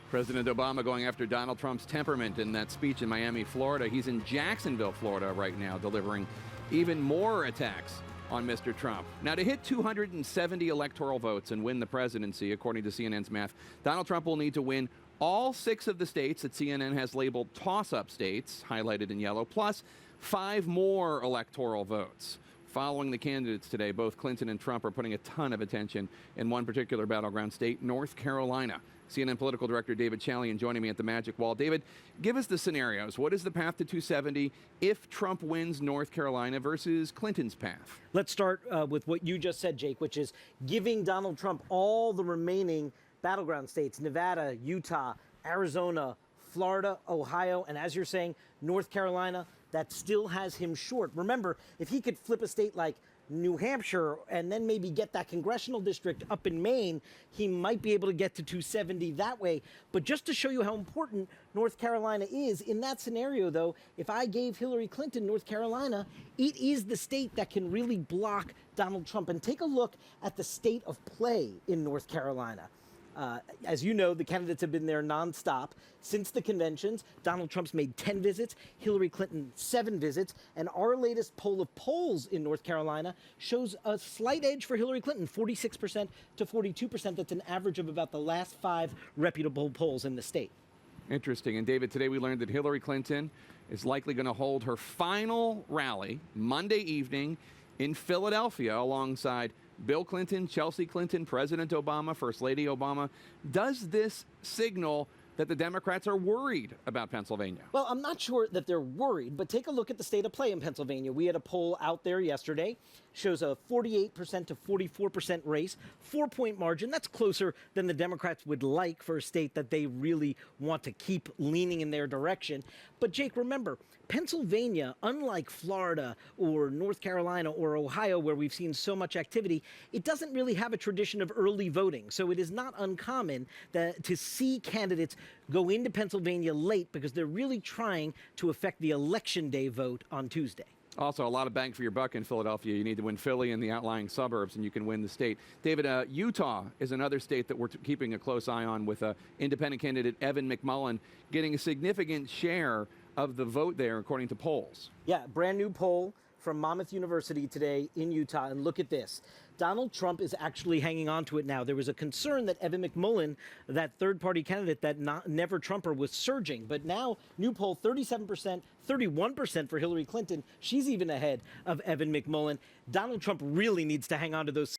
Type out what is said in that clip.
President Obama going after Donald Trump's temperament in that speech in Miami, Florida. He's in Jacksonville, Florida right now, delivering even more attacks on Mr. Trump. Now, to hit 270 electoral votes and win the presidency, according to CNN's math, Donald Trump will need to win all 6 of the states that CNN has labeled toss-up states, highlighted in yellow, plus 5 more electoral votes. Following the candidates today, both Clinton and Trump are putting a ton of attention in one particular battleground state, North Carolina. CNN political director David Chalian joining me at the Magic Wall. David, give us the scenarios. What is the path to 270 if Trump wins North Carolina versus Clinton's path? Let's start with what you just said, Jake, which is giving Donald Trump all the remaining battleground states, Nevada, Utah, Arizona, Florida, Ohio, and as you're saying, North Carolina. That still has him short. Remember, if he could flip a state like New Hampshire and then maybe get that congressional district up in Maine, he might be able to get to 270 that way. But just to show you how important North Carolina is, in that scenario, though, if I gave Hillary Clinton North Carolina, it is the state that can really block Donald Trump. And take a look at the state of play in North Carolina. As you know, the candidates have been there nonstop since the conventions. Donald Trump's made 10 visits, Hillary Clinton 7 visits, and our latest poll of polls in North Carolina shows a slight edge for Hillary Clinton, 46% to 42%. That's an average of about the last 5 reputable polls in the state. Interesting. And David, today we learned that Hillary Clinton is likely going to hold her final rally Monday evening in Philadelphia alongside Bill Clinton, Chelsea Clinton, President Obama, First Lady Obama. Does this signal that the Democrats are worried about Pennsylvania? Well, I'm not sure that they're worried, but take a look at the state of play in Pennsylvania. We had a poll out there yesterday, shows a 48% to 44% race, 4-point margin. That's closer than the Democrats would like for a state that they really want to keep leaning in their direction. But Jake, remember, Pennsylvania, unlike Florida or North Carolina or Ohio, where we've seen so much activity, it doesn't really have a tradition of early voting. So it is not uncommon to see candidates go into Pennsylvania late because they're really trying to affect the election day vote on Tuesday. Also, a lot of bang for your buck in Philadelphia. You need to win Philly and the outlying suburbs, and you can win the state. David, Utah is another state that we're keeping a close eye on with independent candidate Evan McMullin getting a significant share of the vote there, according to polls. Yeah, brand new poll from Monmouth University today in Utah, and look at this. Donald Trump is actually hanging on to it now. There was a concern that Evan McMullin, that third-party candidate, that never Trumper, was surging. But now, new poll, 37%, 31% for Hillary Clinton. She's even ahead of Evan McMullin. Donald Trump really needs to hang on to those